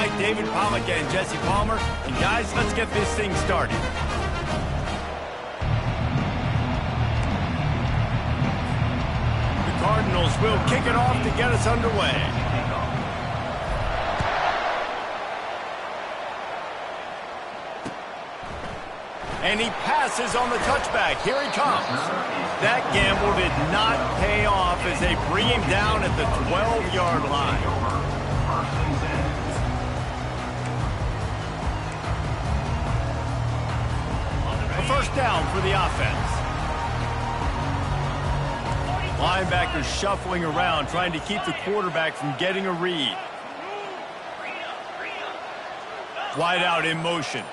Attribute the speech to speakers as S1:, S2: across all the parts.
S1: Mike, David Pollock, and Jesse Palmer. And guys, let's get this thing started. The Cardinals will kick it off to get us underway. And he passes on the touchback. Here he comes. That gamble did not pay off as they bring him down at the 12-yard line. A first down for the offense. Linebackers shuffling around, trying to keep the quarterback from getting a read. Wide out in motion.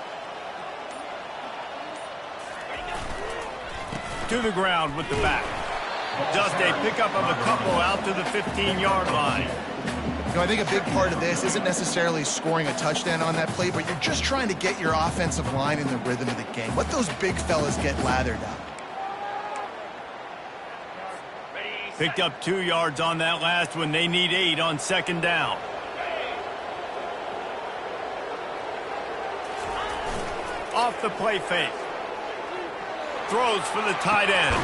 S1: To the ground with the back. Just a pickup of a couple out to the 15-yard line.
S2: You know, I think a big part of this isn't necessarily scoring a touchdown on that play, but you're just trying to get your offensive line in the rhythm of the game. Let those big fellas get lathered up.
S1: Picked up 2 yards on that last one. They need 8 on second down. Off the play fake. Throws for the tight end.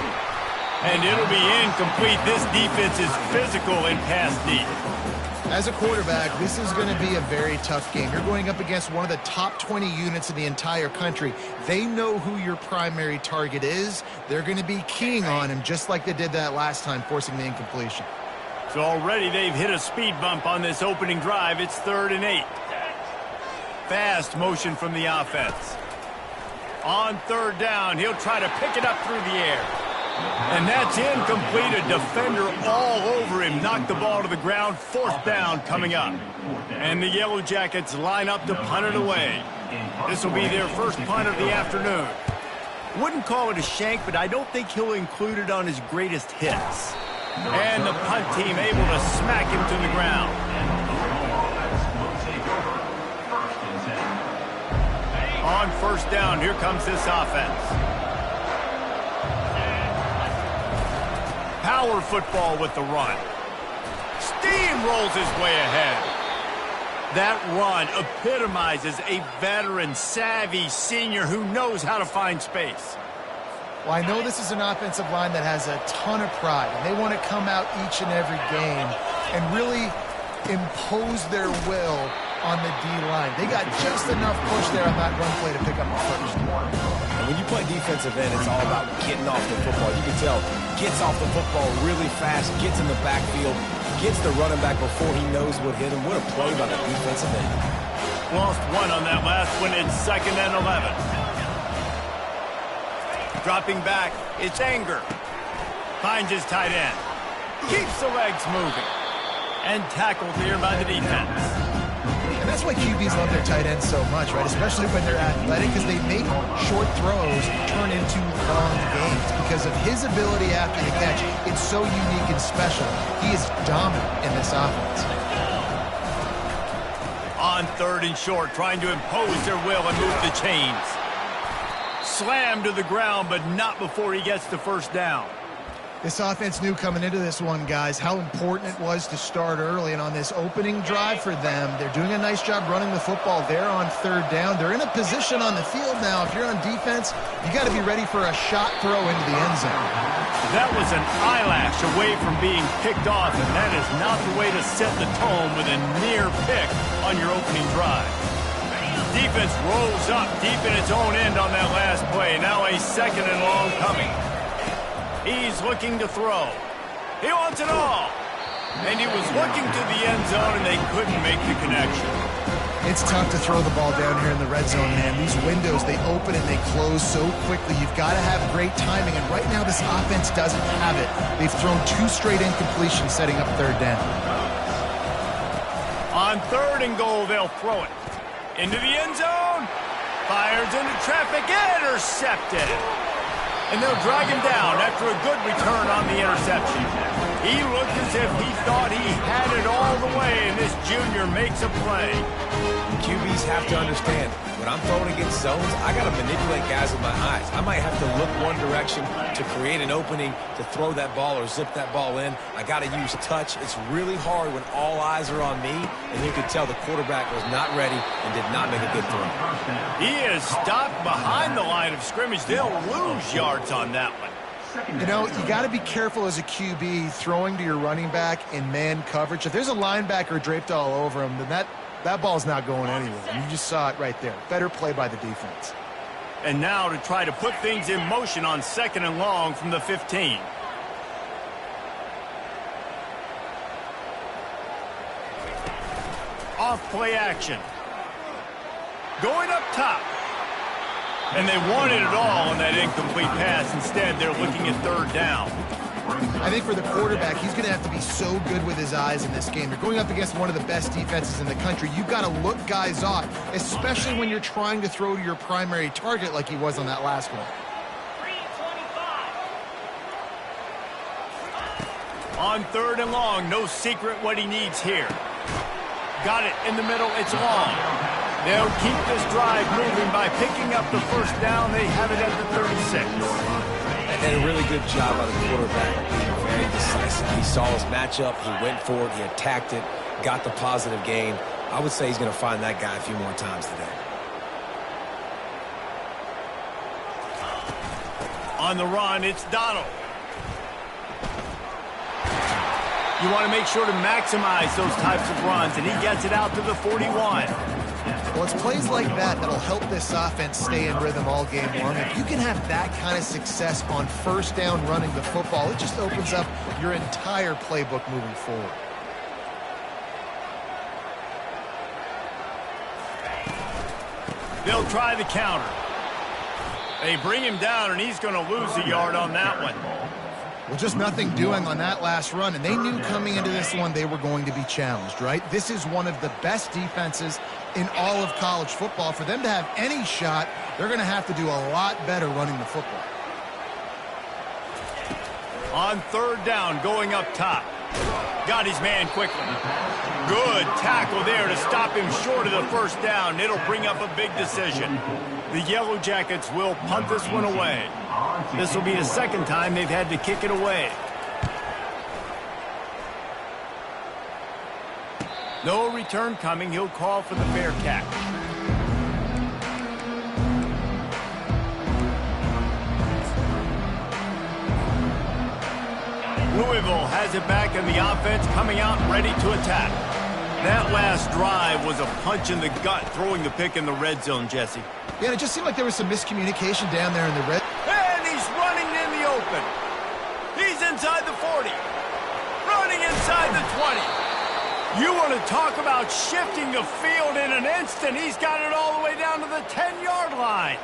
S1: And it'll be incomplete. This defense is physical and pass deep.
S2: As a quarterback, this is going to be a very tough game. You're going up against one of the top 20 units in the entire country. They know who your primary target is. They're going to be keying on him just like they did that last time, forcing the incompletion.
S1: So already they've hit a speed bump on this opening drive. It's 3rd and 8. Fast motion from the offense. On 3rd down, he'll try to pick it up through the air. And that's incomplete. A defender all over him. Knocked the ball to the ground. 4th down coming up. And the Yellow Jackets line up to punt it away. This will be their first punt of the afternoon. Wouldn't call it a shank, but I don't think he'll include it on his greatest hits. And the punt team able to smack him to the ground. On 1st down, here comes this offense. Power football with the run. Steamrolls his way ahead. That run epitomizes a veteran, savvy senior who knows how to find space.
S2: Well, I know this is an offensive line that has a ton of pride, and they want to come out each and every game and really impose their will on the D-line. They got just enough push there on that run play to pick up the first.
S3: And when you play defensive end, it's all about getting off the football. You can tell, gets off the football really fast, gets in the backfield, gets the running back before he knows what hit him. What a play by the defensive end.
S1: Lost 1 on that last one. It's 2nd and 11. Dropping back, it's Anger. Finds his tight end. Keeps the legs moving. And tackled here by the defense.
S2: And that's why QBs love their tight ends so much, right? Especially when they're athletic, because they make short throws turn into long games because of his ability after the catch. It's so unique and special. He is dominant in this offense.
S1: On 3rd and short, trying to impose their will and move the chains. Slammed to the ground, but not before he gets the 1st down.
S2: This offense knew coming into this one, guys, how important it was to start early. And on this opening drive for them, they're doing a nice job running the football there on 3rd down. They're in a position on the field now. If you're on defense, you got to be ready for a shot throw into the end zone.
S1: That was an eyelash away from being picked off, and that is not the way to set the tone with a near pick on your opening drive. Defense rolls up deep in its own end on that last play. Now a 2nd and long coming. He's looking to throw. He wants it all. And he was looking to the end zone, and they couldn't make the connection.
S2: It's tough to throw the ball down here in the red zone, man. These windows, they open and they close so quickly. You've got to have great timing, and right now this offense doesn't have it. They've thrown 2 straight incompletions setting up 3rd down.
S1: On 3rd and goal, they'll throw it. Into the end zone. Fires into traffic. Intercepted. And they'll drag him down after a good return on the interception. He looked as if he thought he had it all the way, and this junior makes a play.
S3: QBs have to understand, when I'm throwing against zones, I got to manipulate guys with my eyes. I might have to look one direction to create an opening to throw that ball or zip that ball in. I got to use touch. It's really hard when all eyes are on me, and you could tell the quarterback was not ready and did not make a good throw.
S1: He is stopped behind the line of scrimmage. They'll lose yards on that one.
S2: You know, you got to be careful as a QB throwing to your running back in man coverage. If there's a linebacker draped all over him, then that ball's not going anywhere. And you just saw it right there. Better play by the defense.
S1: And now to try to put things in motion on 2nd and long from the 15. Off play action. Going up top. And they wanted it all on that incomplete pass. Instead, they're looking at 3rd down.
S2: I think for the quarterback, he's going to have to be so good with his eyes in this game. You're going up against one of the best defenses in the country. You've got to look guys off, especially when you're trying to throw to your primary target like he was on that last one.
S1: On 3rd and long, no secret what he needs here. Got it in the middle, it's long. They'll keep this drive moving by picking up the 1st down. They have it at the 36.
S3: And a really good job by the quarterback being very decisive. He saw his matchup, he went for it, he attacked it, got the positive gain. I would say he's going to find that guy a few more times today.
S1: On the run, it's Donald. You want to make sure to maximize those types of runs, and he gets it out to the 41.
S2: Well, it's plays like that that'll help this offense stay in rhythm all game long. If you can have that kind of success on 1st down running the football, it just opens up your entire playbook moving forward.
S1: They'll try the counter. They bring him down, and he's going to lose a yard on that one.
S2: Well, just nothing doing on that last run, and they knew coming into this one they were going to be challenged, right? This is one of the best defenses in all of college football. For them to have any shot, they're going to have to do a lot better running the football.
S1: On 3rd down, going up top. Got his man quickly. Good tackle there to stop him short of the 1st down. It'll bring up a big decision. The Yellow Jackets will punt this one away. This will be the 2nd time they've had to kick it away. No return coming. He'll call for the fair catch. Louisville has it back, and the offense coming out ready to attack. That last drive was a punch in the gut, throwing the pick in the red zone, Jesse.
S2: Yeah, it just seemed like there was some miscommunication down there in the red.
S1: And he's running in the open. He's inside the 40. Running inside the 20. You want to talk about shifting the field in an instant. He's got it all the way down to the 10-yard line.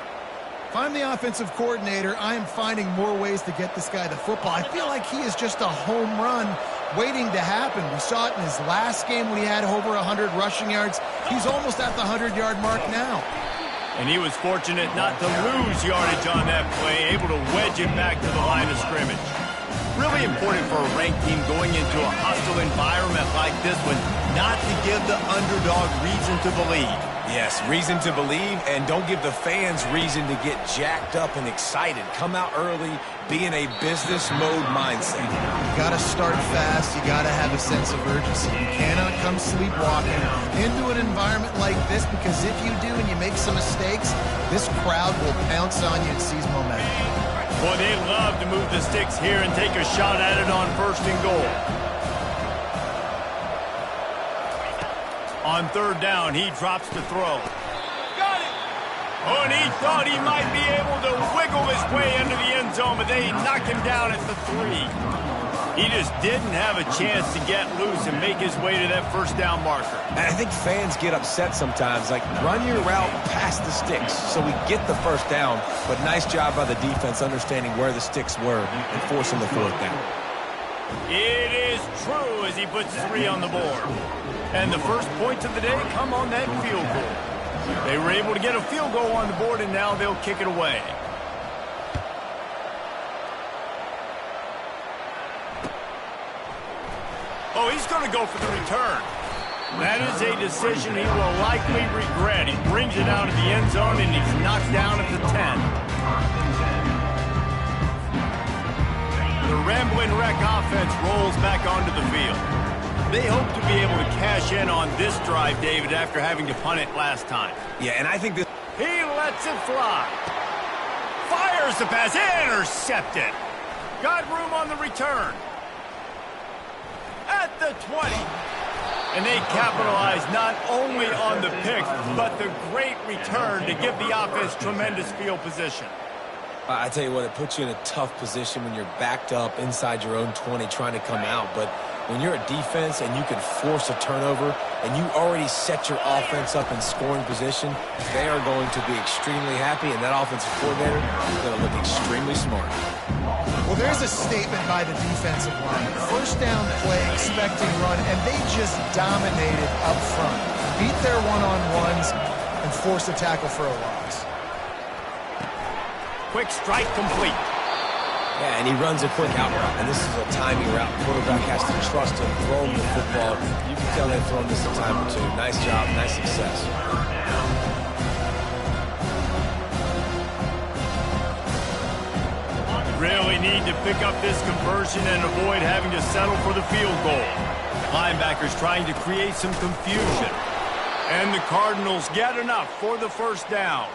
S2: If I'm the offensive coordinator, I am finding more ways to get this guy the football. I feel like he is just a home run waiting to happen. We saw it in his last game when he had over 100 rushing yards. He's almost at the 100-yard mark now.
S1: And he was fortunate not to lose yardage on that play, able to wedge it back to the line of scrimmage. Really important for a ranked team going into a hostile environment like this one, not to give the underdog reason to believe.
S3: Yes, reason to believe, and don't give the fans reason to get jacked up and excited. Come out early, be in a business mode mindset.
S2: You got to start fast. You got to have a sense of urgency. You cannot come sleepwalking into an environment like this, because if you do and you make some mistakes, this crowd will pounce on you and seize momentum.
S1: Boy, they love to move the sticks here and take a shot at it on 1st and goal. On 3rd down, he drops the throw. Got it! Oh, and he thought he might be able to wiggle his way into the end zone, but they knock him down at the 3. He just didn't have a chance to get loose and make his way to that 1st down marker.
S3: And I think fans get upset sometimes, like run your route past the sticks so we get the 1st down, but nice job by the defense understanding where the sticks were and forcing the 4th down.
S1: It is true as he puts 3 on the board. And the first points of the day come on that field goal. They were able to get a field goal on the board, and now they'll kick it away. Oh, he's going to go for the return. That is a decision he will likely regret. He brings it out of the end zone, and he's knocked down at the 10. The Rambling Wreck offense rolls back onto the field. They hope to be able to cash in on this drive, David, after having to punt it last time.
S3: Yeah, and I think this...
S1: He lets it fly. Fires the pass. Intercepted. Got room on the return. At the 20. And they capitalize not only on the pick, but the great return to give the offense tremendous field position.
S3: I tell you what, it puts you in a tough position when you're backed up inside your own 20 trying to come out. But when you're a defense and you can force a turnover and you already set your offense up in scoring position, they are going to be extremely happy, and that offensive coordinator is going to look extremely smart.
S2: Well, there's a statement by the defensive line. First down play, expecting run, and they just dominated up front. Beat their one-on-ones and forced a tackle for a loss.
S1: Quick strike complete.
S3: Yeah, and he runs a quick out route, and this is a timing route. The quarterback has to trust him, throw him the football. You can tell they've thrown this a time or two. Nice job, nice success.
S1: Really need to pick up this conversion and avoid having to settle for the field goal. Linebackers trying to create some confusion. And the Cardinals get enough for the first down.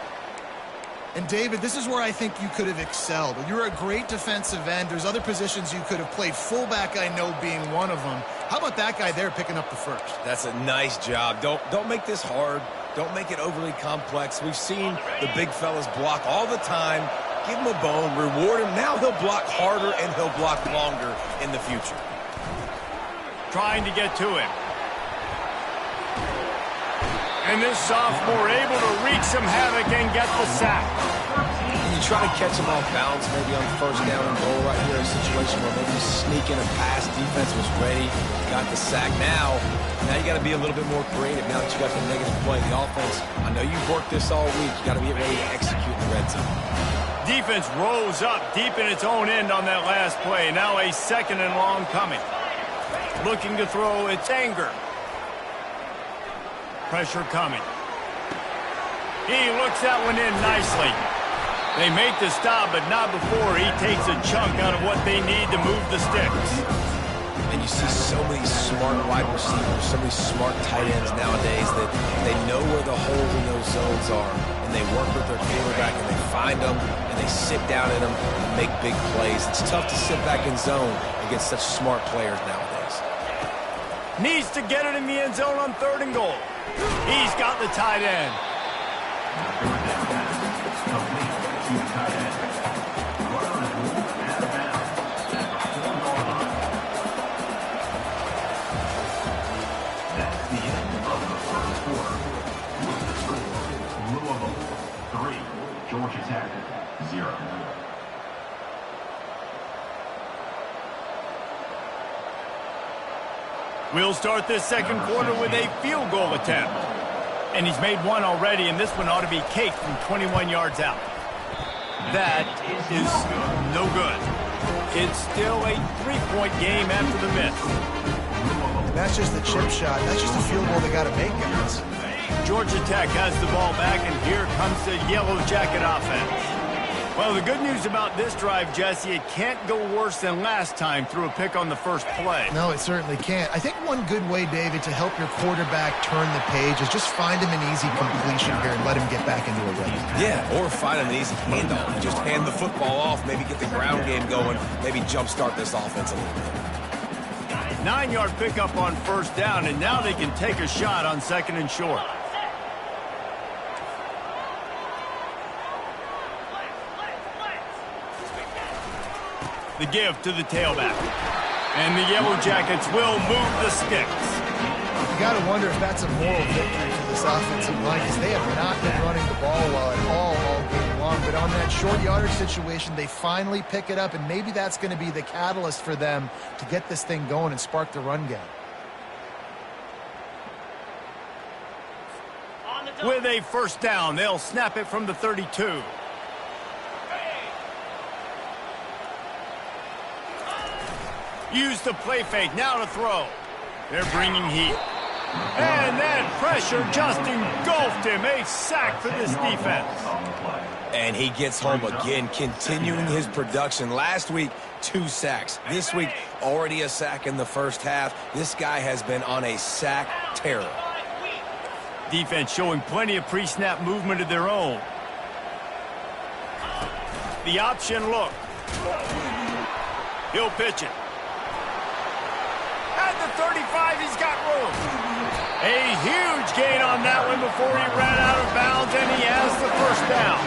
S2: And, David, this is where I think you could have excelled. You're a great defensive end. There's other positions you could have played. Fullback, I know, being one of them. How about that guy there picking up the first?
S3: That's a nice job. Don't make this hard. Don't make it overly complex. We've seen the big fellas block all the time. Give him a bone, reward him. Now he'll block harder and he'll block longer in the future.
S1: Trying to get to him. And this sophomore able to wreak some havoc and get the sack.
S3: And you try to catch him off balance, maybe on first down and goal right here, a situation where maybe you sneak in a pass, defense was ready, got the sack. Now you got to be a little bit more creative now that you got the negative play. The offense, I know you've worked this all week. You got to get ready to execute in the red zone.
S1: Defense rose up deep in its own end on that last play. Now a second and long coming. Looking to throw, it's Anger. Pressure coming. He looks that one in nicely. They make the stop, but not before he takes a chunk out of what they need to move the sticks.
S3: And you see so many smart wide receivers, so many smart tight ends nowadays that they know where the holes in those zones are, and they work with their quarterback, and they find them, and they sit down in them and make big plays. It's tough to sit back in zone against such smart players nowadays.
S1: Needs to get it in the end zone on 3rd and goal. He's got the tight end.
S4: That's the end of the first quarter. With the score, Louisville 3, Georgia Tech 0.
S1: We'll start this second quarter with a field goal attempt. And he's made one already, and this one ought to be caked from 21 yards out. That is no good. It's still a 3-point game after the miss.
S2: That's just the chip shot. That's just a field goal they got to make, guys.
S1: Georgia Tech has the ball back, and here comes the Yellow Jacket offense. Well, the good news about this drive, Jesse, it can't go worse than last time through a pick on the first play.
S2: No, it certainly can't. I think one good way, David, to help your quarterback turn the page is just find him an easy completion here and let him get back into a rhythm.
S3: Yeah, or find him an easy handoff. Just hand the football off, maybe get the ground game going, maybe jumpstart this offense a little bit.
S1: 9-yard pickup on first down, and now they can take a shot on 2nd and short. The give to the tailback. And the Yellow Jackets will move the sticks.
S2: You got to wonder if that's a moral victory for this offensive line, because they have not been running the ball well at all game long. But on that short yardage situation, they finally pick it up, and maybe that's going to be the catalyst for them to get this thing going and spark the run game.
S1: With a first down, they'll snap it from the 32. Use the play fake, now to throw. They're bringing heat. And that pressure just engulfed him. A sack for this defense.
S3: And he gets home again, continuing his production. Last week, 2 sacks. This week, already a sack in the first half. This guy has been on a sack terror.
S1: Defense showing plenty of pre-snap movement of their own. The option look. He'll pitch it. At the 35, he's got room. A huge gain on that one before he ran out of bounds, and he has the first down.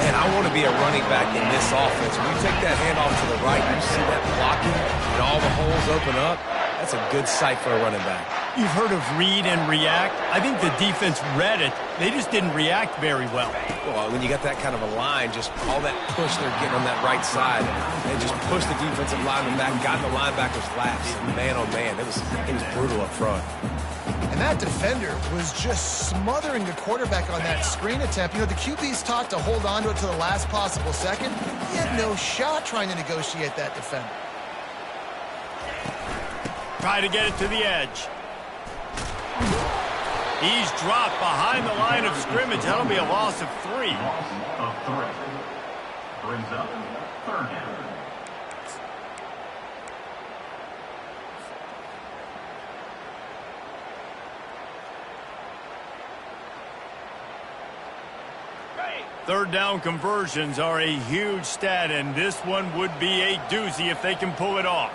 S3: Man, I want to be a running back in this offense. When you take that handoff to the right, you see that blocking, and all the holes open up. That's a good sight for a running back.
S1: You've heard of read and react. I think the defense read it. They just didn't react very well.
S3: Well, when you got that kind of a line, just all that push they're getting on that right side, they just pushed the defensive lineman back, got in the linebacker's laps. Man, oh man, it was brutal up front.
S2: And that defender was just smothering the quarterback on that screen attempt. You know, the QB's taught to hold on to it to the last possible second. He had no shot trying to negotiate that defender.
S1: Try to get it to the edge. He's dropped behind the line of scrimmage. That'll be a loss of 3.
S4: Loss of 3. Brings up 3rd down.
S1: Third down conversions are a huge stat, and this one would be a doozy if they can pull it off.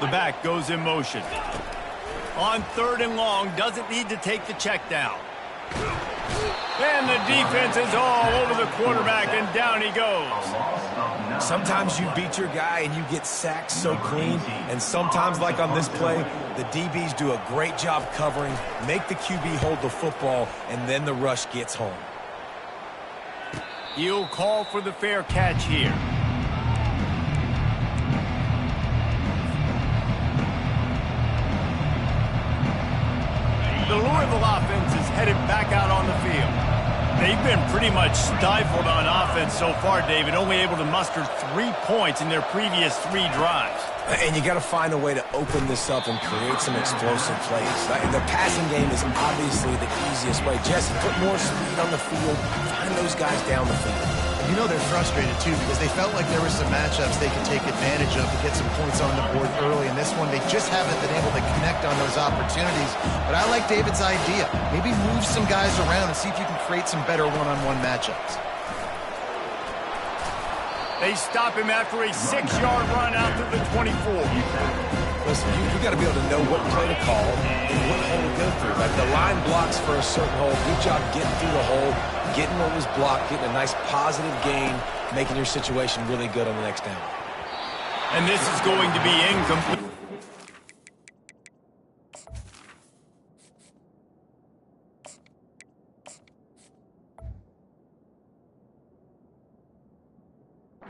S1: The back goes in motion. On 3rd and long, doesn't need to take the check down. And the defense is all over the quarterback, and down he goes.
S3: Sometimes you beat your guy and you get sacked so clean, and sometimes, like on this play, the DBs do a great job covering, make the QB hold the football, and then the rush gets home.
S1: He'll call for the fair catch here. The Louisville offense is headed back out on the field. They've been pretty much stifled on offense so far, David, only able to muster 3 points in their previous 3 drives.
S3: And you got to find a way to open this up and create some explosive plays. The passing game is obviously the easiest way. Jesse, put more speed on the field, find those guys down the field.
S2: You know they're frustrated, too, because they felt like there were some matchups they could take advantage of to get some points on the board early. In this one, they just haven't been able to connect on those opportunities. But I like David's idea. Maybe move some guys around and see if you can create some better one-on-one matchups.
S1: They stop him after a 6-yard run out to the 24.
S3: Listen, you got to be able to know what play to call and what hole to go through. Like the line blocks for a certain hole. Good job getting through the hole, getting what was blocked, getting a nice positive gain, making your situation really good on the next down.
S1: And this is going to be incomplete.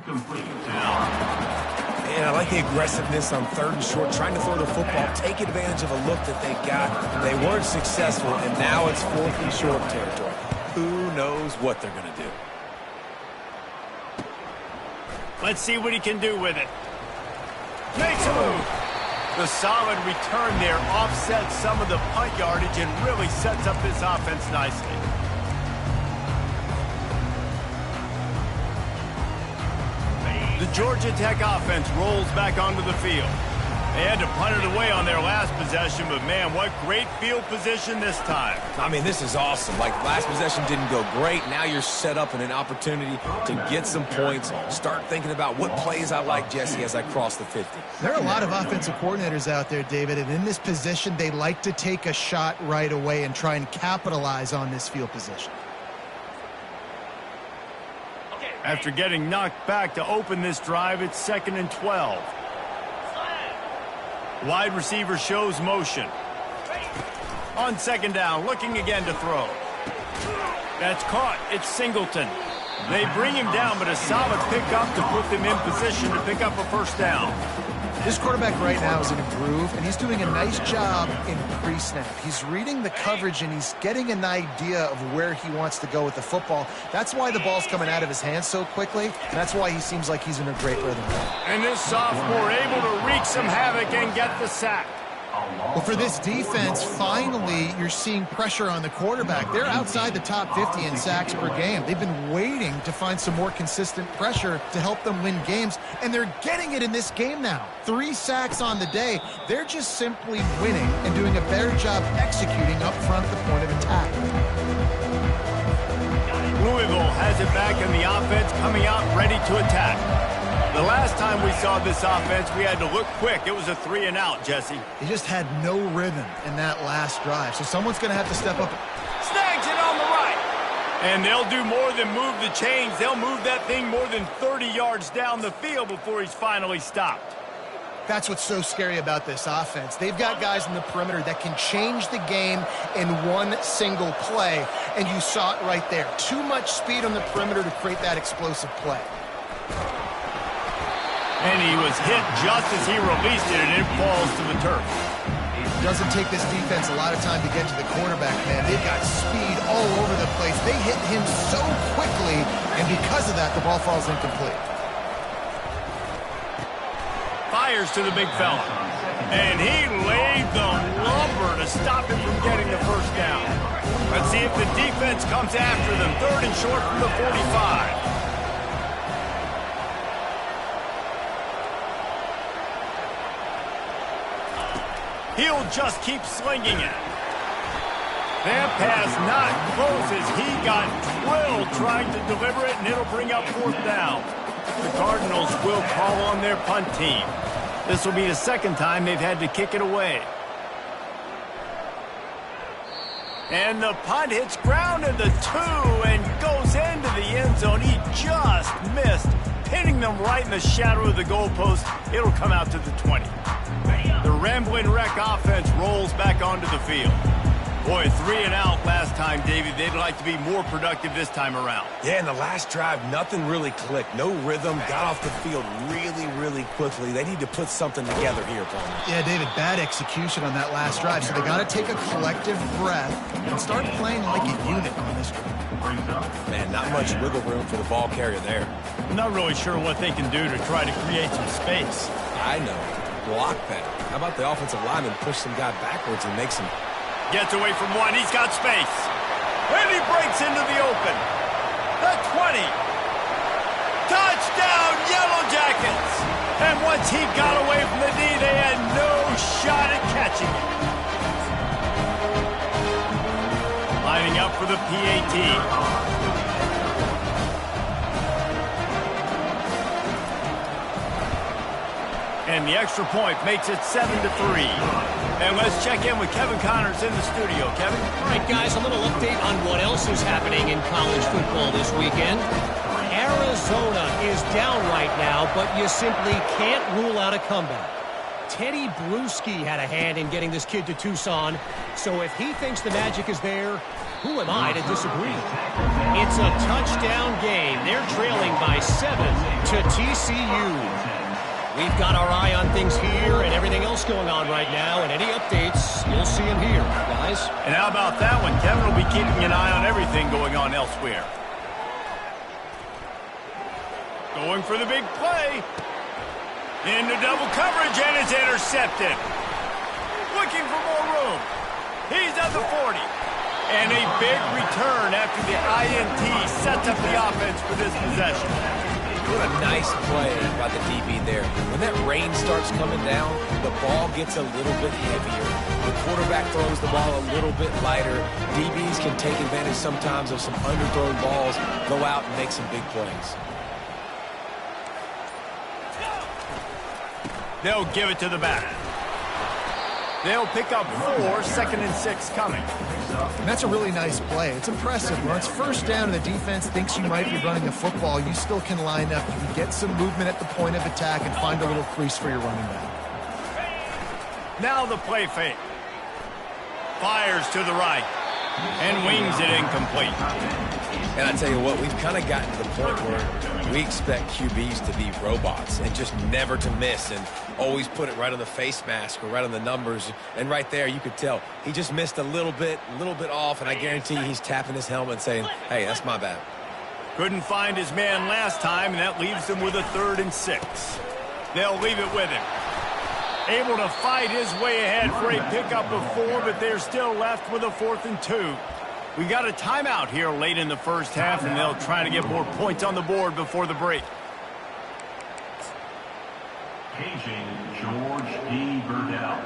S4: Complete.
S3: And I like the aggressiveness on 3rd and short, trying to throw the football, take advantage of a look that they got. They weren't successful, and now it's 4th and short territory. Who knows what they're going to do?
S1: Let's see what he can do with it. Makes a move. The solid return there offsets some of the punt yardage and really sets up this offense nicely. The Georgia Tech offense rolls back onto the field. They had to punt it away on their last possession, but man, what great field position this time.
S3: I mean, this is awesome. Like, last possession didn't go great. Now you're set up in an opportunity to get some points. Start thinking about what plays I like, Jesse, as I cross the 50.
S2: There are a lot of offensive coordinators out there, David, and in this position, they like to take a shot right away and try and capitalize on this field position.
S1: After getting knocked back to open this drive, it's 2nd and 12. Wide receiver shows motion. On 2nd down, looking again to throw. That's caught. It's Singleton. They bring him down, but a solid pickup to put them in position to pick up a 1st down.
S2: This quarterback right now is in a groove, and he's doing a nice job in pre-snap. He's reading the coverage, and he's getting an idea of where he wants to go with the football. That's why the ball's coming out of his hands so quickly, and that's why he seems like he's in a great rhythm.
S1: And this sophomore able to wreak some havoc and get the sack.
S2: Well, for this defense, finally, you're seeing pressure on the quarterback. They're outside the top 50 in sacks per game. They've been waiting to find some more consistent pressure to help them win games, and they're getting it in this game now. 3 sacks on the day. They're just simply winning and doing a better job executing up front the point of attack.
S1: Louisville has it back in the offense, coming out ready to attack. The last time we saw this offense, we had to look quick. It was a 3-and-out, Jesse.
S2: They just had no rhythm in that last drive, so someone's going to have to step up.
S1: Snags it on the right. And they'll do more than move the chains. They'll move that thing more than 30 yards down the field before he's finally stopped.
S2: That's what's so scary about this offense. They've got guys in the perimeter that can change the game in one single play, and you saw it right there. Too much speed on the perimeter to create that explosive play.
S1: And he was hit just as he released it, and it falls to the turf.
S2: It doesn't take this defense a lot of time to get to the quarterback, man. They've got speed all over the place. They hit him so quickly, and because of that, the ball falls incomplete.
S1: Fires to the big fella. And he laid the lumber to stop him from getting the first down. Let's see if the defense comes after them. 3rd and short from the 45. He'll just keep slinging it. That pass not close as he got drilled trying to deliver it, and it'll bring up 4th down. The Cardinals will call on their punt team. This will be the 2nd time they've had to kick it away. And the punt hits ground in the 2 and goes into the end zone. He just missed, pinning them right in the shadow of the goalpost. It'll come out to the 20. The Ramblin' Wreck offense rolls back onto the field. Boy, 3-and-out last time, David. They'd like to be more productive this time around.
S3: Yeah, in the last drive, nothing really clicked. No rhythm, got off the field really quickly. They need to put something together here, Palmer.
S2: Yeah, David, bad execution on that last drive, so they got to take a collective breath and start playing like a unit on this drive.
S3: Man, not much wiggle room for the ball carrier there.
S1: I'm not really sure what they can do to try to create some space.
S3: I know. Block that. How about the offensive lineman push some guy backwards and make some...
S1: Gets away from one. He's got space. And he breaks into the open. The 20. Touchdown, Yellow Jackets. And once he got away from the D, they had no shot at catching him. Lining up for the PAT. And the extra point makes it 7-3. And let's check in with Kevin Connors in the studio. Kevin?
S5: All right, guys, a little update on what else is happening in college football this weekend. Arizona is down right now, but you simply can't rule out a comeback. Teddy Bruschi had a hand in getting this kid to Tucson, so if he thinks the magic is there, who am I to disagree? It's a touchdown game. They're trailing by 7 to TCU. We've got our eye on things here and everything else going on right now, and any updates, you'll see them here, guys.
S1: And how about that one? Kevin will be keeping an eye on everything going on elsewhere. Going for the big play. Into double coverage, and it's intercepted. Looking for more room. He's at the 40. And a big return after the INT sets up the offense for this possession.
S3: What a nice play by the DB there. When that rain starts coming down, the ball gets a little bit heavier. The quarterback throws the ball a little bit lighter. DBs can take advantage sometimes of some underthrown balls, go out and make some big plays.
S1: They'll give it to the back. They'll pick up 4, 2nd and 6 coming.
S2: And that's a really nice play. It's impressive. When it's first down and the defense thinks you might be running the football, you still can line up. You can get some movement at the point of attack and find a little crease for your running back.
S1: Now the play fake. Fires to the right. And wings it incomplete.
S3: And I tell you what, we've kind of gotten to the point where we expect QBs to be robots and just never to miss and always put it right on the face mask or right on the numbers. And right there, you could tell he just missed a little bit off, and I guarantee you he's tapping his helmet saying, hey, that's my bad.
S1: Couldn't find his man last time, and that leaves him with a 3rd and 6. They'll leave it with him. Able to fight his way ahead for a pickup of 4, but they're still left with a 4th and 2. We got a timeout here late in the first half, and they'll try to get more points on the board before the break.
S4: Paging George D. Burdell.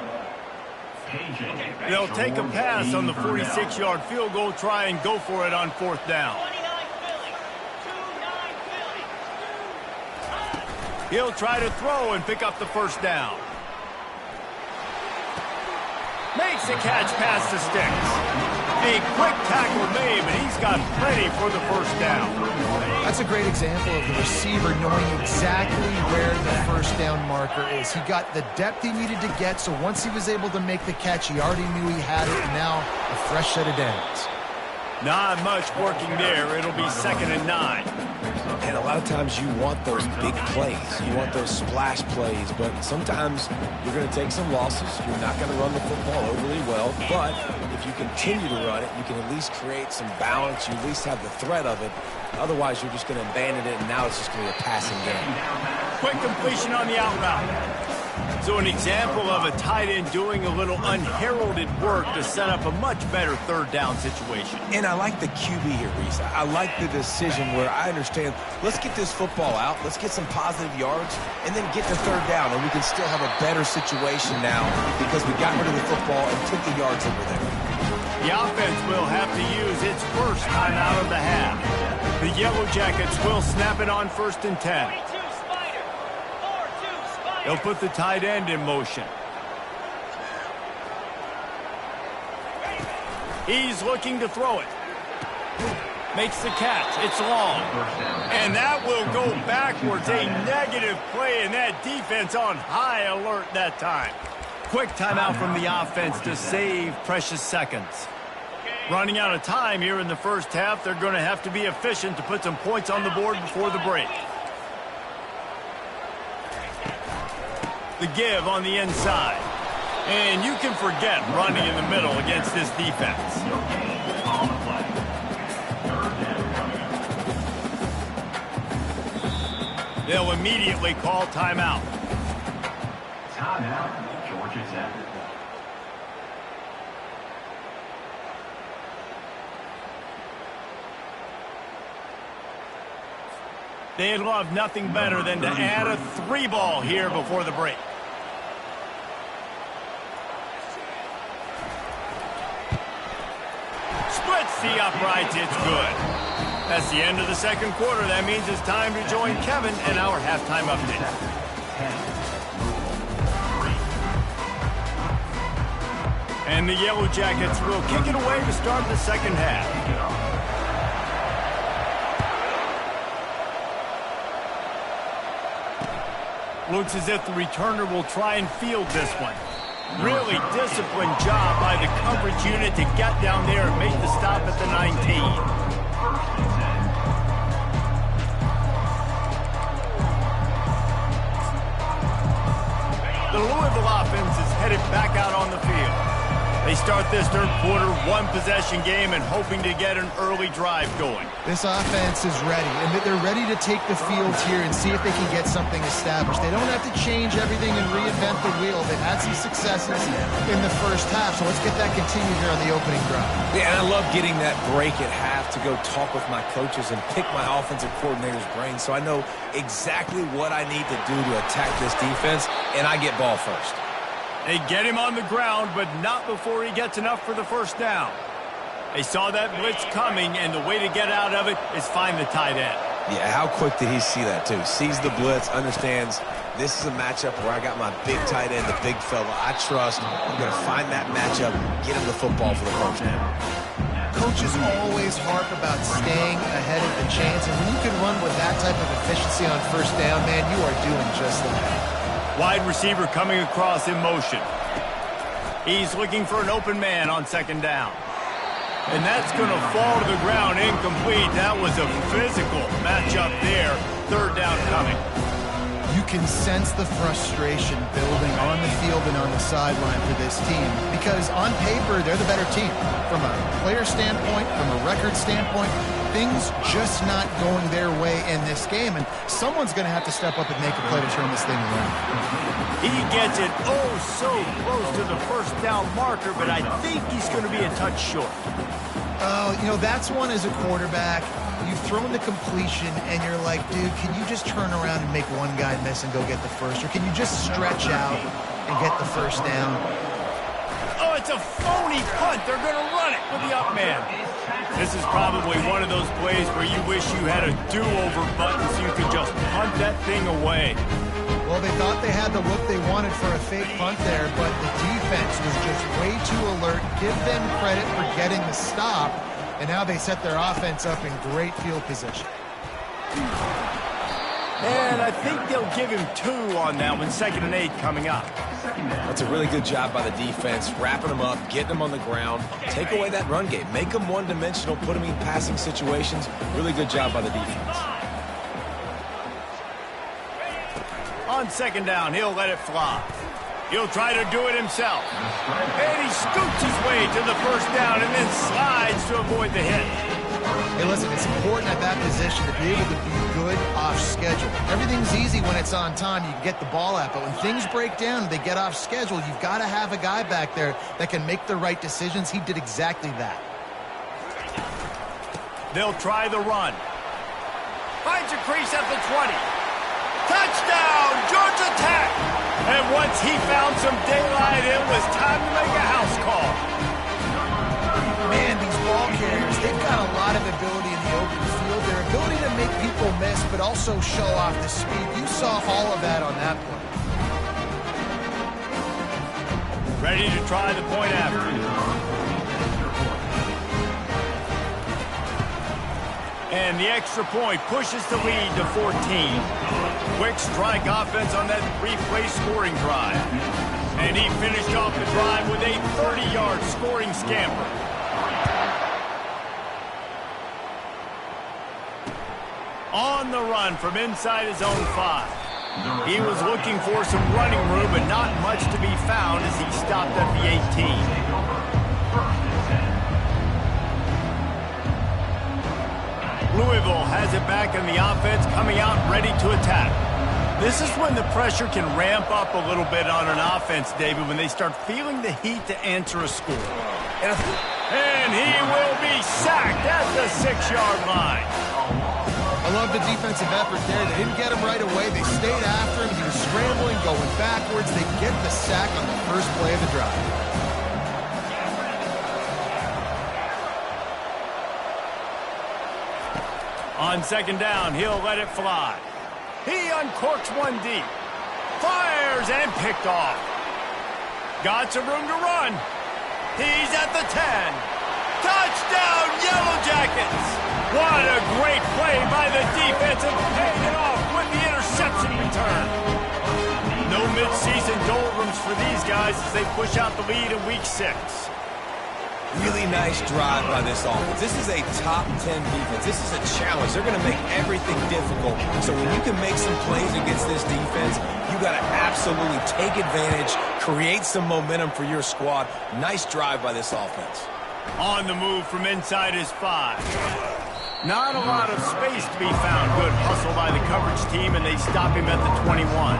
S4: Paging.
S1: They'll take a pass on the 46-yard field goal, try and go for it on 4th down. He'll try to throw and pick up the 1st down. Makes the catch past the sticks. A quick tackle made, but he's got plenty for the 1st down.
S2: That's a great example of the receiver knowing exactly where the 1st down marker is. He got the depth he needed to get, so once he was able to make the catch, he already knew he had it, and now a fresh set of downs.
S1: Not much working there. It'll be 2nd and 9.
S3: And a lot of times you want those big plays. You want those splash plays, but sometimes you're going to take some losses. You're not going to run the football overly well, but if you continue to run it, you can at least create some balance. You at least have the threat of it. Otherwise, you're just going to abandon it, and now it's just going to be a passing game.
S1: Quick completion on the out route. So an example of a tight end doing a little unheralded work to set up a much better 3rd down situation.
S3: And I like the QB here, Reese. I like the decision where I understand, let's get this football out, let's get some positive yards, and then get to 3rd down, and we can still have a better situation now because we got rid of the football and took the yards over there.
S1: The offense will have to use its first timeout of the half. The Yellow Jackets will snap it on 1st and 10. They'll put the tight end in motion. He's looking to throw it. Makes the catch. It's long. And that will go backwards. A negative play, and that defense on high alert that time. Quick timeout from the offense to save precious seconds. Running out of time here in the first half. They're going to have to be efficient to put some points on the board before the break. The give on the inside. And you can forget running in the middle against this defense. They'll immediately call timeout.
S4: Timeout, Georgia Tech.
S1: They'd love nothing better than to add a 3-ball here before the break. Splits the uprights. It's good. That's the end of the 2nd quarter. That means it's time to join Kevin in our halftime update. And the Yellow Jackets will kick it away to start the 2nd half. Looks as if the returner will try and field this one. Really disciplined job by the coverage unit to get down there and make the stop at the 19. The Louisville offense is headed back out on the field. They start this 3rd quarter one-possession game and hoping to get an early drive going.
S2: This offense is ready, and they're ready to take the field here and see if they can get something established. They don't have to change everything and reinvent the wheel. They've had some successes in the first half, so let's get that continued here on the opening drive.
S3: Yeah, and I love getting that break at half to go talk with my coaches and pick my offensive coordinator's brain so I know exactly what I need to do to attack this defense, and I get ball first.
S1: They get him on the ground, but not before he gets enough for the 1st down. They saw that blitz coming, and the way to get out of it is find the tight end.
S3: Yeah, how quick did he see that, too? Sees the blitz, understands this is a matchup where I got my big tight end, the big fella I trust. I'm going to find that matchup, get him the football for the 1st down.
S2: Coaches always harp about staying ahead of the chance, and when you can run with that type of efficiency on 1st down, man, you are doing just that.
S1: Wide receiver coming across in motion. He's looking for an open man on 2nd down. And that's going to fall to the ground incomplete. That was a physical matchup there. Third down coming.
S2: You can sense the frustration building on the field and on the sideline for this team because on paper, they're the better team. From a player standpoint, from a record standpoint, things just not going their way in this game, and someone's going to have to step up and make a play to turn this thing around.
S1: He gets it so close to the first down marker, but I think he's going to be a touch short.
S2: That's one as a quarterback. You've thrown the completion, and you're like, dude, can you just turn around and make one guy miss and go get the first? Or can you just stretch out and get the first down?
S1: Oh, it's a phony punt. They're going to run it with the up man. This is probably one of those plays where you wish you had a do-over button so you could just punt that thing away.
S2: Well, they thought they had the look they wanted for a fake punt there, but the defense was just way too alert. Give them credit for getting the stop, and now they set their offense up in great field position.
S1: And I think they'll give him 2 on that one. 2nd and 8 coming up.
S3: That's a really good job by the defense, wrapping them up, getting them on the ground. Take away that run game. Make them one-dimensional, put them in passing situations. Really good job by the defense.
S1: On 2nd down, he'll let it fly. He'll try to do it himself. And he scoots his way to the first down and then slides to avoid the hit.
S2: Hey, listen, it's important at that position to be able to be good off schedule. Everything's easy when it's on time. You can get the ball out. But when things break down and they get off schedule, you've got to have a guy back there that can make the right decisions. He did exactly that.
S1: They'll try the run. Finds a crease at the 20. Touchdown, Georgia Tech! And once he found some daylight, it was time to make a house call.
S2: Man, these ball carriers, they've got a lot of ability in the open field. Their ability to make people miss, but also show off the speed. You saw all of that on that play.
S1: Ready to try the point after. And the extra point pushes the lead to 14. Quick strike offense on that 3-play scoring drive. And he finished off the drive with a 30-yard scoring scamper. On the run from inside his own 5. He was looking for some running room, but not much to be found as he stopped at the 18. Louisville has it back in the offense, coming out ready to attack. This is when the pressure can ramp up a little bit on an offense, David, when they start feeling the heat to answer a score. And he will be sacked at the 6-yard line.
S2: I love the defensive effort there. They didn't get him right away. They stayed after him. He was scrambling, going backwards. They get the sack on the first play of the drive.
S1: On 2nd down, he'll let it fly. He uncorks one deep. Fires and picked off. Got some room to run. He's at the 10. Touchdown, Yellow Jackets! What a great play by the defensive, paying it off with the interception return. No midseason doldrums for these guys as they push out the lead in Week 6.
S3: Really nice drive by this offense. This is a top 10 defense. This is a challenge. They're going to make everything difficult. So when you can make some plays against this defense, you got to absolutely take advantage, create some momentum for your squad. Nice drive by this offense.
S1: On the move from inside his 5. Not a lot of space to be found. Good hustle by the coverage team, and they stop him at the 21.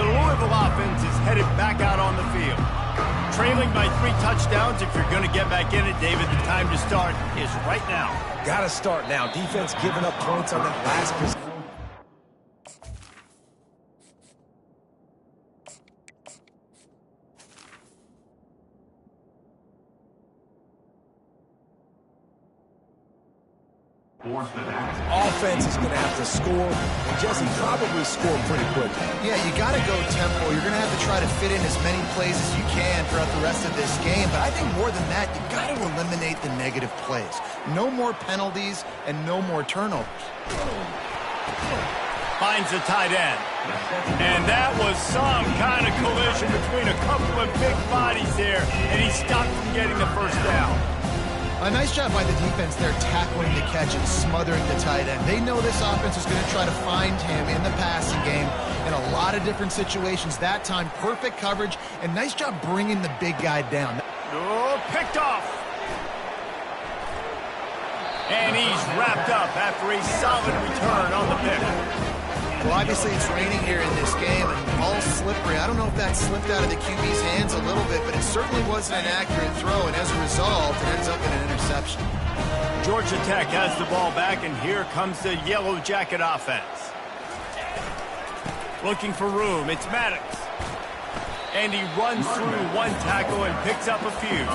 S1: The Louisville offense is headed back out on the field. Trailing by 3 touchdowns. If you're going to get back in it, David, the time to start is right now.
S3: Got to start now. Defense giving up points on that last possession. Offense is going to have to score, and Jesse probably score pretty quickly.
S2: Yeah, you got to go tempo. You're going to have to try to fit in as many plays as you can throughout the rest of this game. But I think more than that, you got to eliminate the negative plays. No more penalties and no more turnovers.
S1: Finds the tight end. And that was some kind of collision between a couple of big bodies there, and he stopped from getting the first down.
S2: A nice job by the defense there tackling the catch and smothering the tight end. They know this offense is going to try to find him in the passing game in a lot of different situations. That time, perfect coverage, and nice job bringing the big guy down.
S1: Oh, picked off. And he's wrapped up after a solid return on the pick.
S2: Well, obviously it's raining here in this game and all slippery. I don't know if that slipped out of the QB's hands a little bit, but it certainly wasn't an accurate throw, and as a result, it ends up in an interception.
S1: Georgia Tech has the ball back, and here comes the Yellow Jacket offense. Looking for room, it's Maddox. And he runs through one tackle and picks up a few.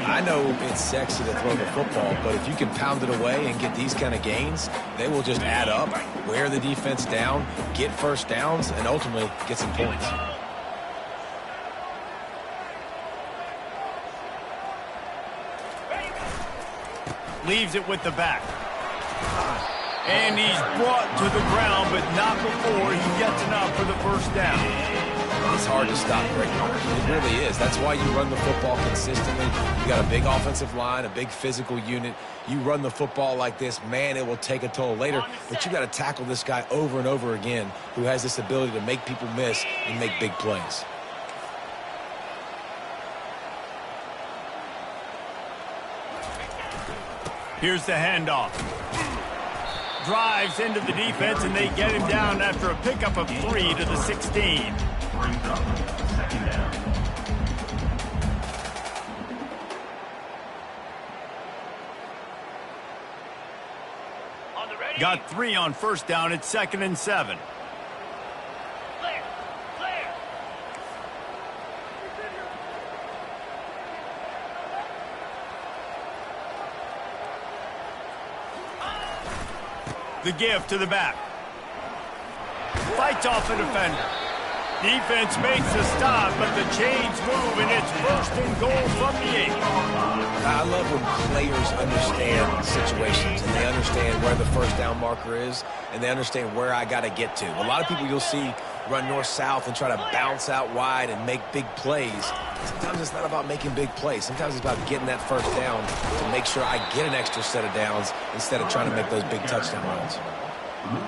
S3: I know it's sexy to throw the football, but if you can pound it away and get these kind of gains, they will just add up, wear the defense down, get first downs, and ultimately get some points.
S1: Leaves it with the back. And he's brought to the ground, but not before he gets enough for the first down.
S3: It's hard to stop great runners. It really is. That's why you run the football consistently. You got a big offensive line, a big physical unit. You run the football like this, man, it will take a toll later. But you got to tackle this guy over and over again who has this ability to make people miss and make big plays.
S1: Here's the handoff. Drives into the defense, and they get him down after a pickup of 3 to the 16.
S4: Brings up second down.
S1: Got 3 on first down. It's 2nd and 7.
S6: Clear.
S1: The give to the back. Fights off a defender. Defense makes a stop, but the chains move, and it's 1st and goal from the 8.
S3: I love when players understand situations and they understand where the first down marker is and they understand where I got to get to. A lot of people you'll see run north-south and try to bounce out wide and make big plays. Sometimes it's not about making big plays. Sometimes it's about getting that first down to make sure I get an extra set of downs instead of trying to make those big touchdown runs.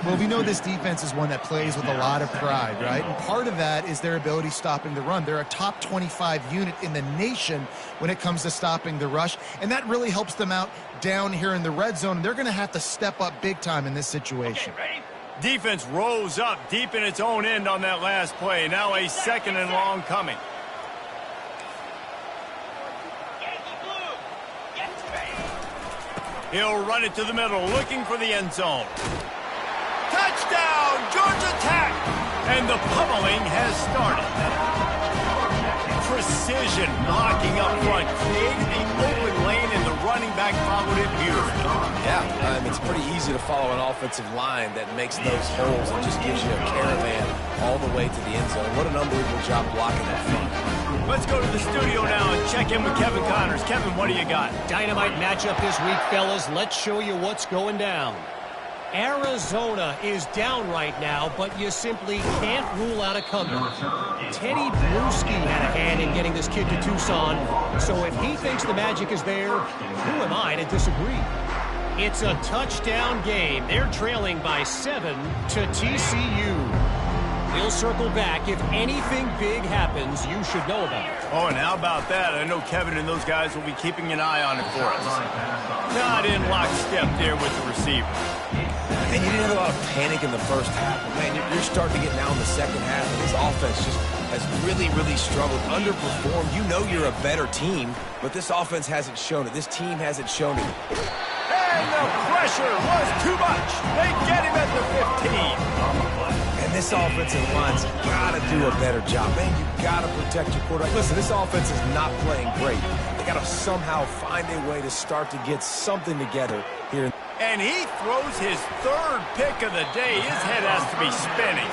S2: Well, we know this defense is one that plays with a lot of pride, right? And part of that is their ability stopping the run. They're a top 25 unit in the nation when it comes to stopping the rush, and that really helps them out down here in the red zone. They're going to have to step up big time in this situation.
S6: Okay, ready?
S1: Defense rolls up deep in its own end on that last play. Now a 2nd and long coming.
S6: Yankee blue. Get ready.
S1: He'll run it to the middle, looking for the end zone. Touchdown, Georgia Tech! And the pummeling has started. Precision blocking up front, created the open lane, and the running back followed it beautifully.
S3: Yeah, it's pretty easy to follow an offensive line that makes those holes and just gives you a caravan all the way to the end zone. What an unbelievable job blocking that front.
S1: Let's go to the studio now and check in with Kevin Connors. Kevin, what do you got?
S5: Dynamite matchup this week, fellas. Let's show you what's going down. Arizona is down right now, but you simply can't rule out a comeback. Teddy Bruschi had a hand in getting this kid to Tucson, so if he thinks the magic is there, who am I to disagree? It's a touchdown game. They're trailing by 7 to TCU. We'll circle back. If anything big happens, you should know about it.
S1: Oh, and how about that? I know Kevin and those guys will be keeping an eye on it for us. Not in lockstep there with the receiver.
S3: And you didn't have a lot of panic in the first half. But man, you're starting to get now in the second half, and this offense just has really, really struggled, underperformed. You know you're a better team, but this offense hasn't shown it. This team hasn't shown it.
S1: And the pressure was too much. They get him at the 15.
S3: And this offensive line's got to do a better job. Man, you got to protect your quarterback. Listen, this offense is not playing great. They got to somehow find a way to start to get something together here.
S1: And he throws his 3rd pick of the day. His head has to be spinning.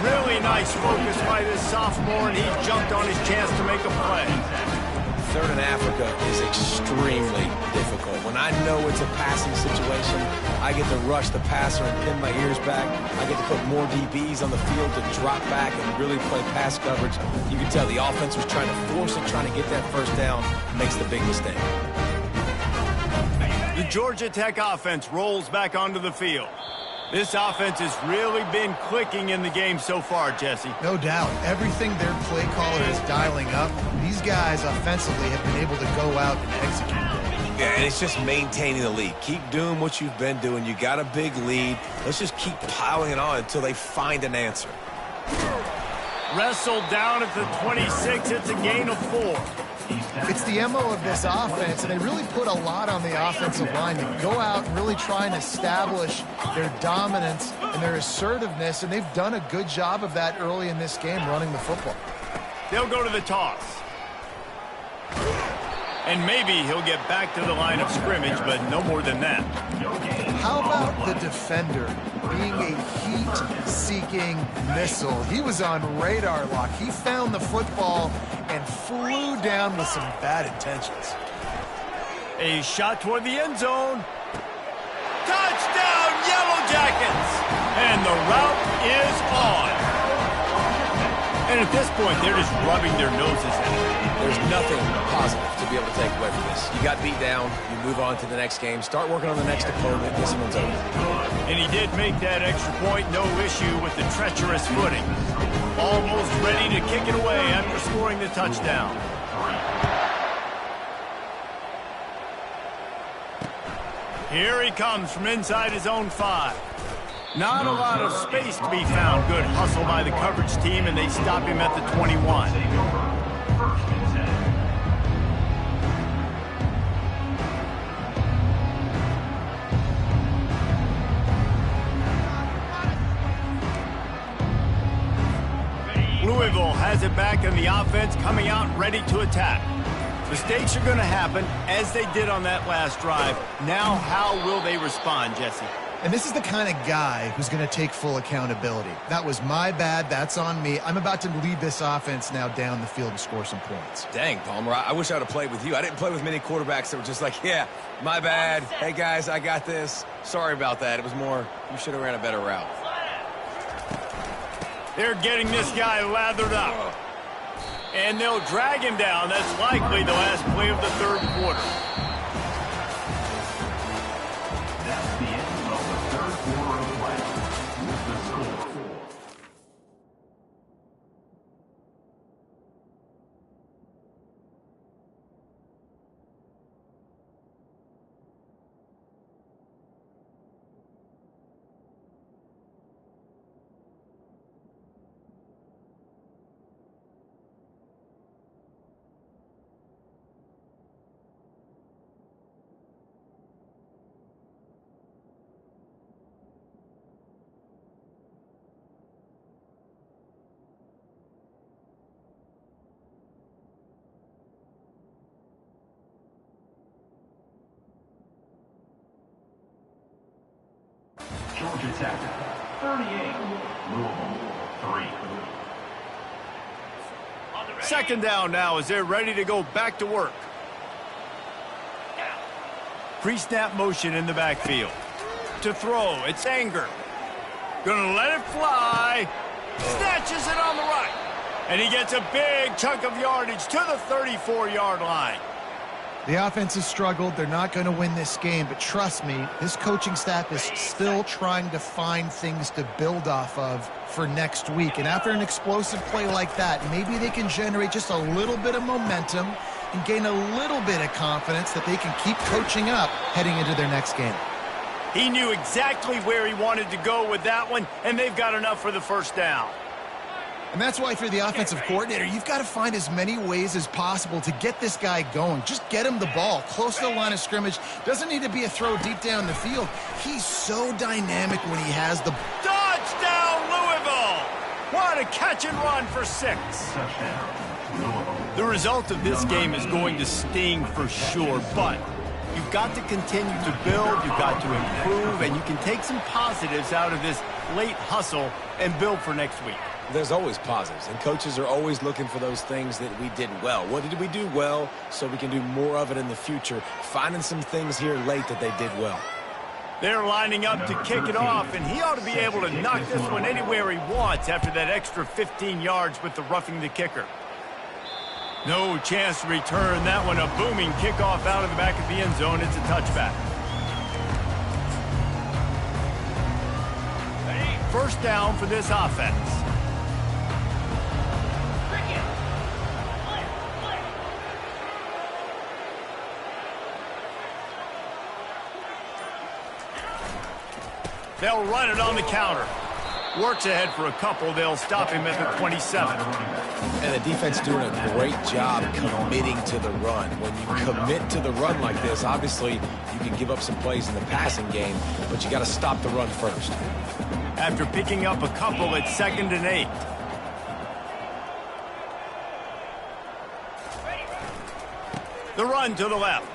S1: Really nice focus by this sophomore, and he jumped on his chance to make a play.
S3: third in Africa is extremely difficult. When I know it's a passing situation, I get to rush the passer and pin my ears back. I get to put more DBs on the field to drop back and really play pass coverage. You can tell the offense was trying to force it, trying to get that first down, makes the big mistake.
S1: The Georgia Tech offense rolls back onto the field. This offense has really been clicking in the game so far, Jesse.
S2: No doubt. Everything their play caller is dialing up, these guys offensively have been able to go out and execute it.
S3: Yeah, and it's just maintaining the lead. Keep doing what you've been doing. You got a big lead. Let's just keep piling it on until they find an answer.
S1: Wrestled down at the 26. It's a gain of 4.
S2: It's the MO of this offense, and they really put a lot on the offensive line to go out and really try and establish their dominance and their assertiveness, and they've done a good job of that early in this game running the football.
S1: They'll go to the toss. And maybe he'll get back to the line of scrimmage, but no more than that.
S2: How about the defender being a heat-seeking missile? He was on radar lock. He found the football and flew down with some bad intentions.
S1: A shot toward the end zone. Touchdown, Yellow Jackets! And the route is on. And at this point, they're just rubbing their noses in it.
S3: There's nothing positive to be able to take away from this. You got beat down, you move on to the next game, start working on the next opponent, this one's over.
S1: And he did make that extra point, no issue with the treacherous footing. Almost ready to kick it away after scoring the touchdown. Here he comes from inside his own 5. Not a lot of space to be found. Good hustle by the coverage team, and they stop him at the 21. Louisville has it back, and the offense coming out ready to attack. Mistakes are going to happen, as they did on that last drive. Now, how will they respond, Jesse?
S2: And this is the kind of guy who's going to take full accountability. That was my bad. That's on me. I'm about to lead this offense now down the field and score some points.
S3: Dang, Palmer, I wish I would have played with you. I didn't play with many quarterbacks that were just like, yeah, my bad. Hey, guys, I got this. Sorry about that. It was more, you should have ran a better route.
S1: They're getting this guy lathered up. And they'll drag him down. That's likely the last play of the third quarter.
S4: That's the end of the third quarter of play. With the score. Georgia Tech, 38. Louisville, 3.
S1: Second down now as they're ready to go back to work. Pre-snap motion in the backfield. To throw, it's Anger. Gonna let it fly. Snatches it on the right. And he gets a big chunk of yardage to the 34-yard line.
S2: The offense has struggled. They're not going to win this game, but trust me, this coaching staff is still trying to find things to build off of for next week. And after an explosive play like that, maybe they can generate just a little bit of momentum and gain a little bit of confidence that they can keep coaching up heading into their next game.
S1: He knew exactly where he wanted to go with that one, and they've got enough for the first down.
S2: And that's why, through the offensive coordinator, you've got to find as many ways as possible to get this guy going. Just get him the ball close to the line of scrimmage. Doesn't need to be a throw deep down the field. He's so dynamic when he has the...
S1: Touchdown, Louisville! What a catch and run for 6. The result of this game is going to sting for sure, but you've got to continue to build, you've got to improve, and you can take some positives out of this late hustle and build for next week.
S3: There's always positives, and coaches are always looking for those things that we did well. What did we do well so we can do more of it in the future? Finding some things here late that they did well.
S1: They're lining up to kick it off, and he ought to be able to knock this one anywhere he wants after that extra 15 yards with the roughing the kicker. No chance to return that one. A booming kickoff out of the back of the end zone. It's a touchback. First down for this offense. They'll run it on the counter. Works ahead for a couple. They'll stop him at the 27.
S3: And the defense doing a great job committing to the run. When you commit to the run like this, obviously you can give up some plays in the passing game, but you got to stop the run first.
S1: After picking up a couple, it's 2nd and 8. The run to the left.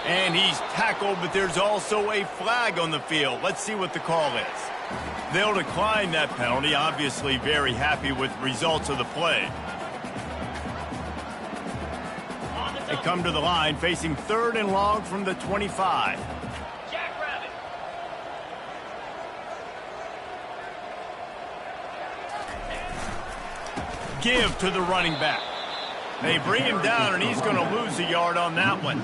S1: And he's tackled, but there's also a flag on the field. Let's see what the call is. They'll decline that penalty, obviously very happy with results of the play. They come to the line facing 3rd and long from the 25.
S6: Jackrabbit.
S1: Give to the running back. They bring him down, and he's going to lose a yard on that one.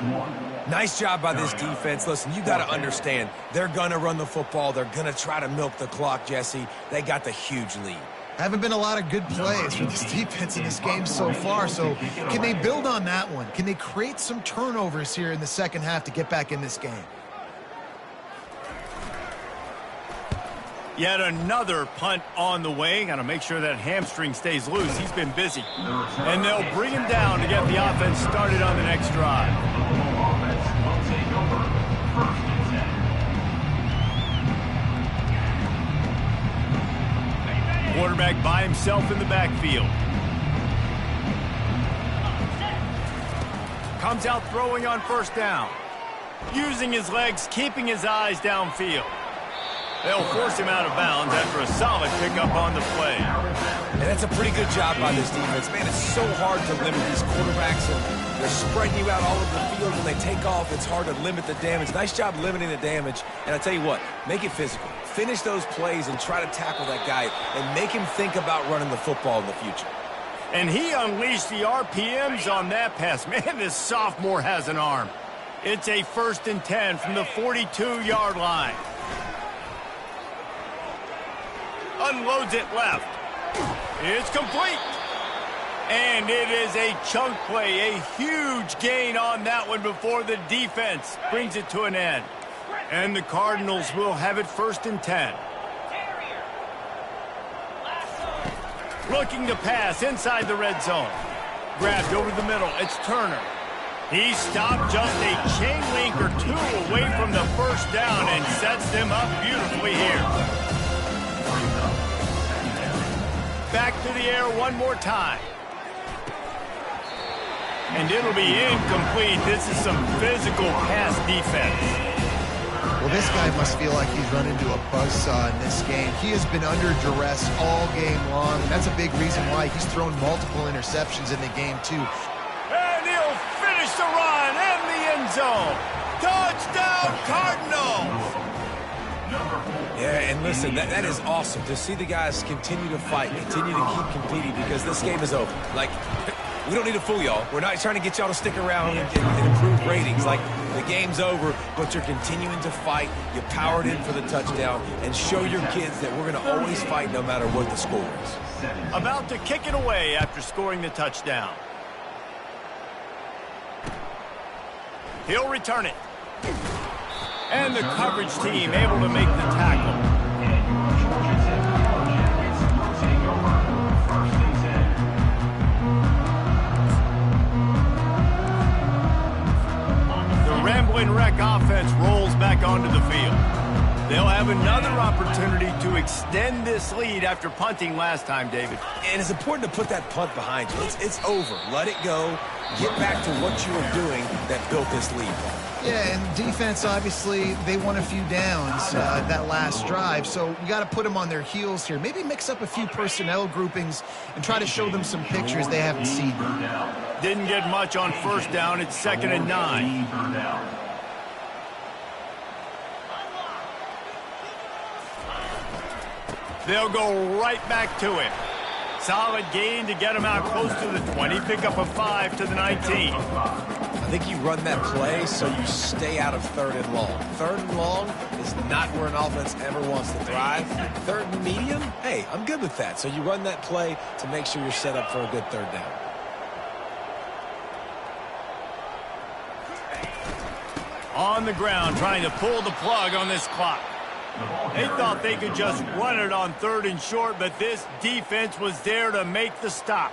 S3: Nice job by this defense. Listen, you got to understand, they're going to run the football. They're going to try to milk the clock, Jesse. They got the huge lead.
S2: Haven't been a lot of good plays for this defense in this game so far, so can they build on that one? Can they create some turnovers here in the second half to get back in this game?
S1: Yet another punt on the way. Got to make sure that hamstring stays loose. He's been busy. And they'll bring him down to get the offense started on the next drive. Quarterback by himself in the backfield. Comes out throwing on first down. Using his legs, keeping his eyes downfield. They'll force him out of bounds after a solid pickup on the play.
S3: And that's a pretty good job by this defense. Man, it's so hard to limit these quarterbacks, and they're spreading you out all over the field. When they take off, it's hard to limit the damage. Nice job limiting the damage. And I tell you what, make it physical. Finish those plays and try to tackle that guy and make him think about running the football in the future.
S1: And he unleashed the RPMs on that pass. Man, this sophomore has an arm. It's a 1st and 10 from the 42-yard line. Unloads it left. It's complete. And it is a chunk play, a huge gain on that one before the defense brings it to an end. And the Cardinals will have it 1st and 10. Looking to pass inside the red zone. Grabbed over the middle. It's Turner. He stopped just a chain link or two away from the first down and sets them up beautifully here. Back to the air one more time. And it'll be incomplete. This is some physical pass defense.
S2: Well, this guy must feel like he's run into a buzzsaw in this game. He has been under duress all game long, and that's a big reason why he's thrown multiple interceptions in the game, too.
S1: And he'll finish the run in the end zone. Touchdown, Cardinals!
S3: Yeah, and listen, that is awesome to see the guys continue to fight, continue to keep competing, because this game is over. Like, we don't need to fool y'all. We're not trying to get y'all to stick around and improve ratings. Like, the game's over, but you're continuing to fight. You powered in for the touchdown, and show your kids that we're going to always fight no matter what the score is.
S1: About to kick it away after scoring the touchdown. He'll return it. And the coverage team able to make the tackle. The Rambling Wreck offense rolls back onto the field. They'll have another opportunity to extend this lead after punting last time, David.
S3: And it's important to put that punt behind you. It's over. Let it go. Get back to what you were doing that built this lead.
S2: Yeah, and defense, obviously, they won a few downs that last drive, so you got to put them on their heels here. Maybe mix up a few personnel groupings and try to show them some pictures they haven't seen.
S1: Didn't get much on first down. It's 2nd and 9. They'll go right back to it. Solid gain to get him out close to the 20. Pick up a 5 to the 19.
S3: I think you run that play so you stay out of 3rd and long. 3rd and long is not where an offense ever wants to thrive. 3rd and medium, hey, I'm good with that. So you run that play to make sure you're set up for a good 3rd down.
S1: On the ground, trying to pull the plug on this clock. They thought they could just run it on 3rd and short, but this defense was there to make the stop.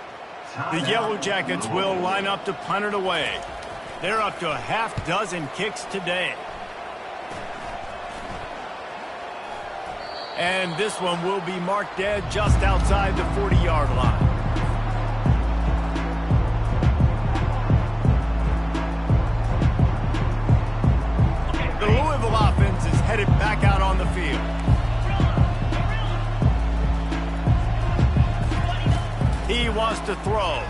S1: The Yellow Jackets will line up to punt it away. They're up to a half dozen kicks today. And this one will be marked dead just outside the 40-yard line. The Louisville offense is headed back out on the field. He wants to throw.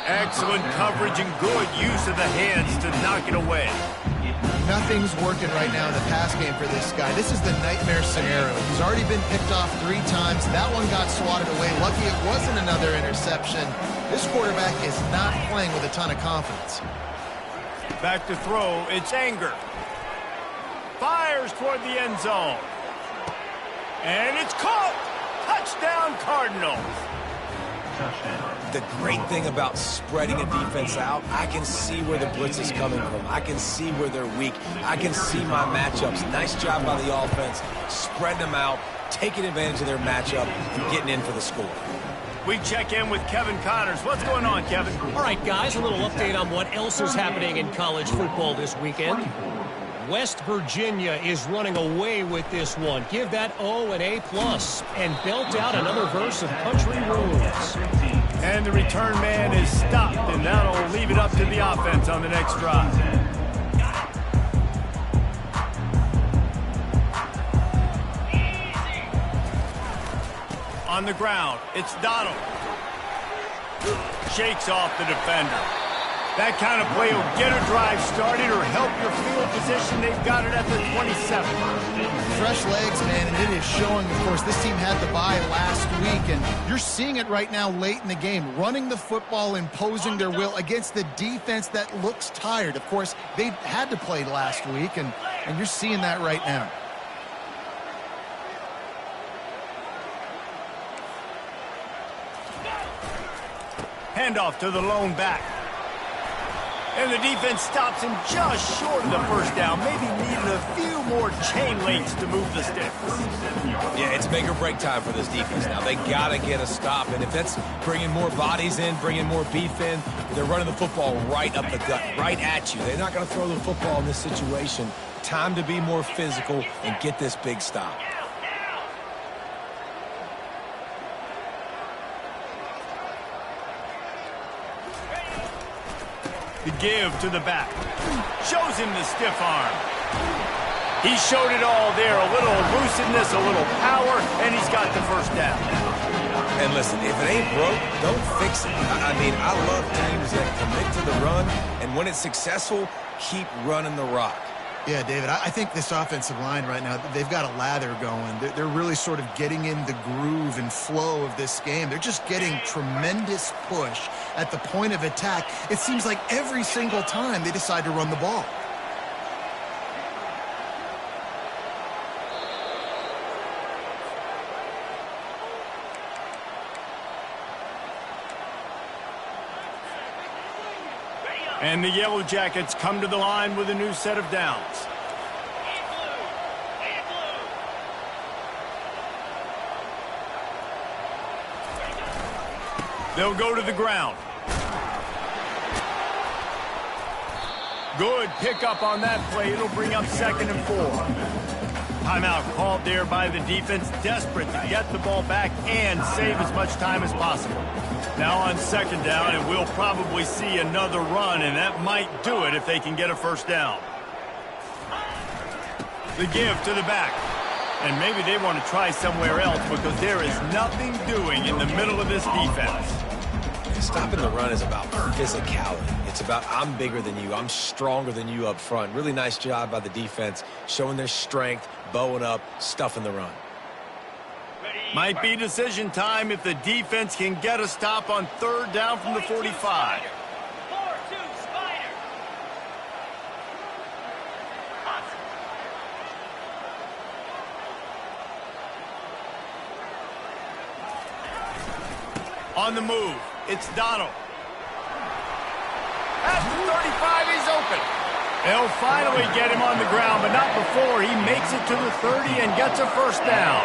S1: Excellent coverage and good use of the hands to knock it away.
S2: Nothing's working right now in the pass game for this guy. This is the nightmare scenario. He's already been picked off 3 times. That one got swatted away. Lucky it wasn't another interception. This quarterback is not playing with a ton of confidence.
S1: Back to throw. It's Anger. Fires toward the end zone. And it's caught. Touchdown, Cardinals.
S3: The great thing about spreading a defense out, I can see where the blitz is coming from. I can see where they're weak. I can see my matchups. Nice job by the offense, spreading them out, taking advantage of their matchup, and getting in for the score.
S1: We check in with Kevin Connors. What's going on, Kevin?
S5: All right, guys, a little update on what else is happening in college football this weekend. West Virginia is running away with this one. Give that O an A+, and belt out another verse of country roads.
S1: And the return man is stopped, and that'll leave it up to the offense on the next drive. On the ground, it's Donald. Shakes off the defender. That kind of play will get a drive started or help your field position. They've got it at the 27.
S2: Fresh legs, man, and it is showing. Of course, this team had the bye last week, and you're seeing it right now late in the game. Running the football, imposing their will against the defense that looks tired. Of course, they had to play last week, and you're seeing that right now.
S1: Handoff to the lone back. And the defense stops him just short of the first down. Maybe needed a few more chain links to move the sticks.
S3: Yeah, it's make or break time for this defense now. They got to get a stop. And if that's bringing more bodies in, bringing more beef in, they're running the football right up the gut, right at you. They're not going to throw the football in this situation. Time to be more physical and get this big stop.
S1: The give to the back. Shows him the stiff arm. He showed it all there. A little elusiveness, a little power, and he's got the first down.
S3: And listen, if it ain't broke, don't fix it. I mean, I love teams that commit to the run, and when it's successful, keep running the rock.
S2: Yeah, David, I think this offensive line right now, they've got a lather going. They're really sort of getting in the groove and flow of this game. They're just getting tremendous push at the point of attack. It seems like every single time they decide to run the ball.
S1: And the Yellow Jackets come to the line with a new set of downs. They'll go to the ground. Good pickup on that play. It'll bring up 2nd and 4. Timeout called there by the defense, desperate to get the ball back and save as much time as possible. Now on second down, and we'll probably see another run, and that might do it if they can get a first down. The give to the back. And maybe they want to try somewhere else because there is nothing doing in the middle of this defense.
S3: Stopping the run is about physicality. It's about I'm bigger than you, I'm stronger than you up front. Really nice job by the defense, showing their strength, bowing up, stuffing the run.
S1: Might be decision time if the defense can get a stop on third down from the 45.
S6: 4-2 Spider.
S1: On the move, it's Donald. At the 35, he's open. They'll finally get him on the ground, but not before he makes it to the 30 and gets a first down.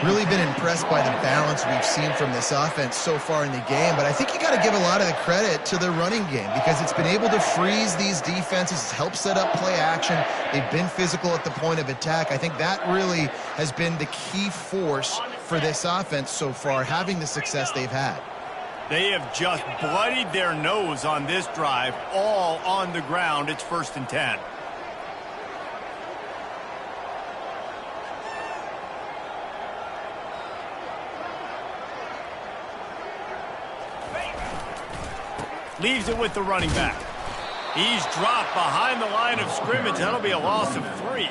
S2: Really been impressed by the balance we've seen from this offense so far in the game, but I think you got to give a lot of the credit to the running game because it's been able to freeze these defenses, it's helped set up play action. They've been physical at the point of attack. I think that really has been the key force for this offense so far, having the success they've had.
S1: They have just bloodied their nose on this drive, all on the ground. It's 1st and 10. Leaves it with the running back. He's dropped behind the line of scrimmage. That'll be a loss of 3.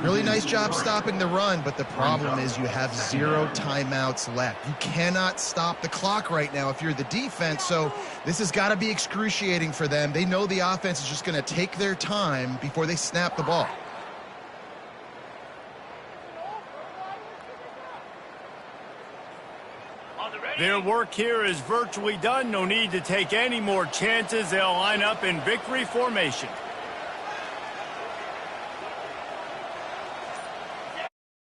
S2: Really nice job stopping the run, but the problem is you have 0 timeouts left. You cannot stop the clock right now if you're the defense, so this has got to be excruciating for them. They know the offense is just going to take their time before they snap the ball.
S1: Their work here is virtually done. No need to take any more chances. They'll line up in victory formation.